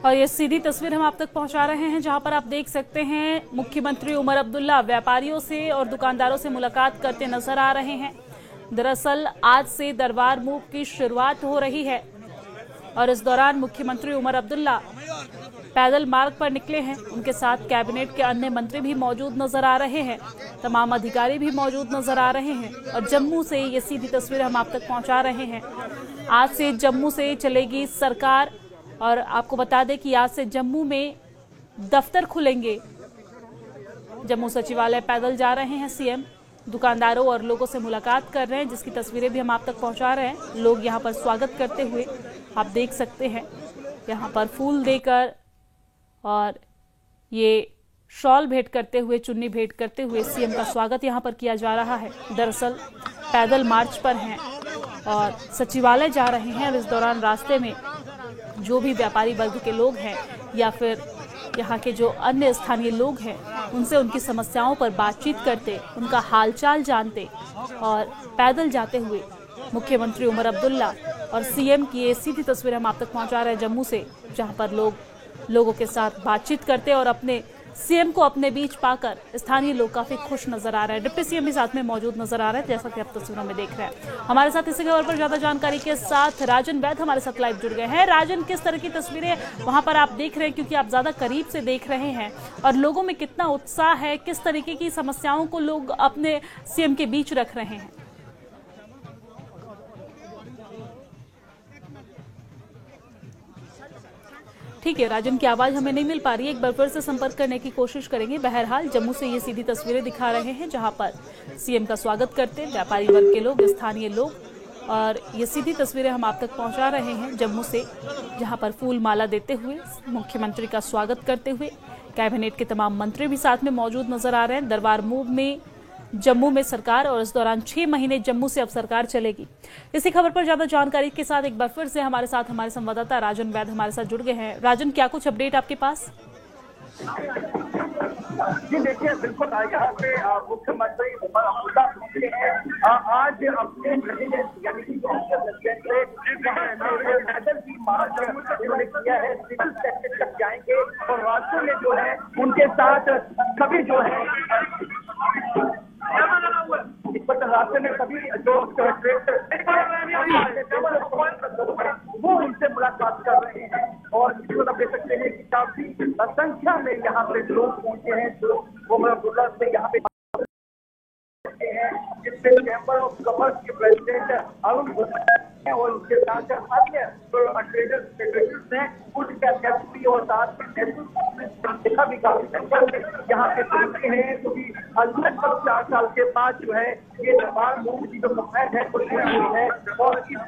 और ये सीधी तस्वीर हम आप तक पहुंचा रहे हैं, जहां पर आप देख सकते हैं मुख्यमंत्री उमर अब्दुल्ला व्यापारियों से और दुकानदारों से मुलाकात करते नजर आ रहे हैं। दरअसल आज से दरबार मूव की शुरुआत हो रही है और इस दौरान मुख्यमंत्री उमर अब्दुल्ला पैदल मार्ग पर निकले हैं। उनके साथ कैबिनेट के अन्य मंत्री भी मौजूद नजर आ रहे हैं, तमाम अधिकारी भी मौजूद नजर आ रहे हैं। और जम्मू से ये सीधी तस्वीर हम आप तक पहुंचा रहे हैं। आज से जम्मू से चलेगी सरकार और आपको बता दें कि आज से जम्मू में दफ्तर खुलेंगे। जम्मू सचिवालय पैदल जा रहे हैं सीएम, दुकानदारों और लोगों से मुलाकात कर रहे हैं, जिसकी तस्वीरें भी हम आप तक पहुंचा रहे हैं। लोग यहां पर स्वागत करते हुए आप देख सकते हैं, यहां पर फूल देकर और ये शॉल भेंट करते हुए, चुन्नी भेंट करते हुए सीएम का स्वागत यहां पर किया जा रहा है। दरअसल पैदल मार्च पर हैं और सचिवालय जा रहे हैं और इस दौरान रास्ते में जो भी व्यापारी वर्ग के लोग हैं या फिर यहाँ के जो अन्य स्थानीय लोग हैं, उनसे उनकी समस्याओं पर बातचीत करते, उनका हालचाल जानते और पैदल जाते हुए मुख्यमंत्री उमर अब्दुल्ला और सीएम की ये सीधी तस्वीर हम आप तक पहुंचा रहे हैं जम्मू से, जहां पर लोगों के साथ बातचीत करते और अपने सीएम को अपने बीच पाकर स्थानीय लोग काफी खुश नजर आ रहे हैं। डिप्टी सीएम भी साथ में मौजूद नजर आ रहे हैं, जैसा कि आप तस्वीरों में देख रहे हैं। हमारे साथ इसी खबर पर ज्यादा जानकारी के साथ राजन वैद हमारे साथ लाइव जुड़ गए हैं। राजन, किस तरह की तस्वीरें वहां पर आप देख रहे हैं, क्योंकि आप ज्यादा करीब से देख रहे हैं, और लोगों में कितना उत्साह है, किस तरीके की समस्याओं को लोग अपने सीएम के बीच रख रहे हैं? ठीक है, राजन की आवाज हमें नहीं मिल पा रही है, एक बार फिर से संपर्क करने की कोशिश करेंगे। बहरहाल जम्मू से ये सीधी तस्वीरें दिखा रहे हैं, जहां पर सीएम का स्वागत करते व्यापारी वर्ग के लोग, स्थानीय लोग, और ये सीधी तस्वीरें हम आप तक पहुंचा रहे हैं जम्मू से, जहां पर फूल माला देते हुए मुख्यमंत्री का स्वागत करते हुए कैबिनेट के तमाम मंत्री भी साथ में मौजूद नजर आ रहे हैं। दरबार मूव में जम्मू में सरकार और इस दौरान 6 महीने जम्मू से अब सरकार चलेगी। इसी खबर पर ज्यादा जानकारी के साथ एक बार फिर से हमारे साथ हमारे संवाददाता राजन वैद हमारे साथ जुड़ गए हैं। राजन, क्या कुछ अपडेट आपके पास? जी देखिए, बिल्कुल यहाँ पे मुख्यमंत्री उमर अब्दुल्ला आज अपने यानी कि पैदल की मार्च उन्होंने किया है, सिविल सेक्टर तक जाएंगे और रास्तों में जो है उनके साथ सभी जो है रास्ते में सभी जो वो उनसे मुलाकात कर रहे हैं और आप देख सकते हैं कि काफी संख्या में यहाँ पे लोग पहुंचे हैं जो उमर अब्दुल्ला से यहाँ पे हैं, जिसमें चैम्बर ऑफ कॉमर्स के प्रेसिडेंट अरुण हैं और उसके साथ अन्य ट्रेडर्स फेडरेशन हैं, उनका अध्यक्ष और साथ में भी काफी संख्या में यहाँ पे पहुंचे हैं, क्योंकि लगभग 4 साल के बाद जो है ये दरबार मूव की जो कवायद है वो शुरू हुई है और इस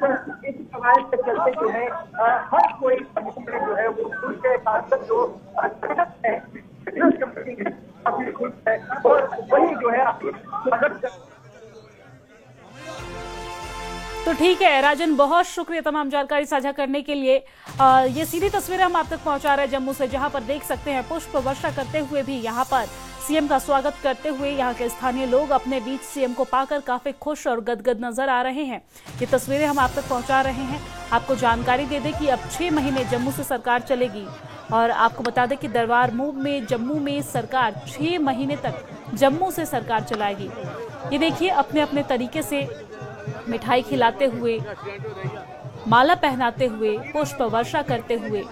कवायद के चलते जो है हर कोई जो है वो उसके खासकर जो है काफी खुश है और वही जो है तो ठीक है राजन, बहुत शुक्रिया तमाम जानकारी साझा करने के लिए। ये सीधी तस्वीरें हम आप तक पहुंचा रहे हैं जम्मू से, जहां पर देख सकते हैं पुष्प वर्षा करते हुए भी यहां पर सीएम का स्वागत करते हुए यहां के स्थानीय लोग अपने बीच सीएम को पाकर काफी खुश और गदगद नजर आ रहे हैं। ये तस्वीरें हम आप तक पहुंचा रहे हैं। आपको जानकारी दे दें कि अब 6 महीने जम्मू से सरकार चलेगी और आपको बता दें कि दरबार मूव में जम्मू में सरकार 6 महीने तक जम्मू से सरकार चलाएगी। ये देखिए, अपने अपने तरीके से मिठाई खिलाते हुए, माला पहनाते हुए, पुष्प वर्षा करते हुए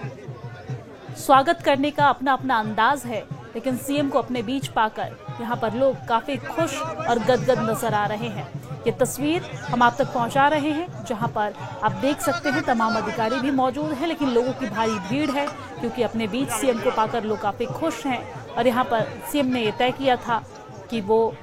स्वागत करने का अपना अपना अंदाज है, लेकिन सीएम को अपने बीच पाकर यहाँ पर लोग काफी खुश और गदगद नजर आ रहे हैं। ये तस्वीर हम आप तक पहुंचा रहे हैं, जहां पर आप देख सकते हैं तमाम अधिकारी भी मौजूद हैं, लेकिन लोगों की भारी भीड़ है, क्योंकि अपने बीच सीएम को पाकर लोग काफी खुश हैं। और यहाँ पर सीएम ने यह तय किया था कि वो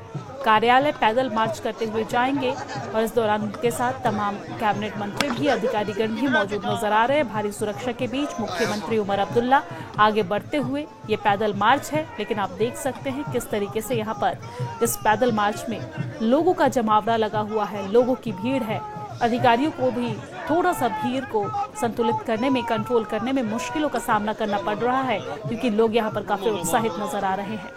कार्यालय पैदल मार्च करते हुए जाएंगे और इस दौरान उनके साथ तमाम कैबिनेट मंत्री भी, अधिकारीगण भी मौजूद नजर आ रहे हैं। भारी सुरक्षा के बीच मुख्यमंत्री उमर अब्दुल्ला आगे बढ़ते हुए, ये पैदल मार्च है, लेकिन आप देख सकते हैं किस तरीके से यहाँ पर इस पैदल मार्च में लोगों का जमावड़ा लगा हुआ है, लोगों की भीड़ है। अधिकारियों को भी थोड़ा सा भीड़ को संतुलित करने में, कंट्रोल करने में मुश्किलों का सामना करना पड़ रहा है, क्योंकि लोग यहाँ पर काफी उत्साहित नजर आ रहे हैं।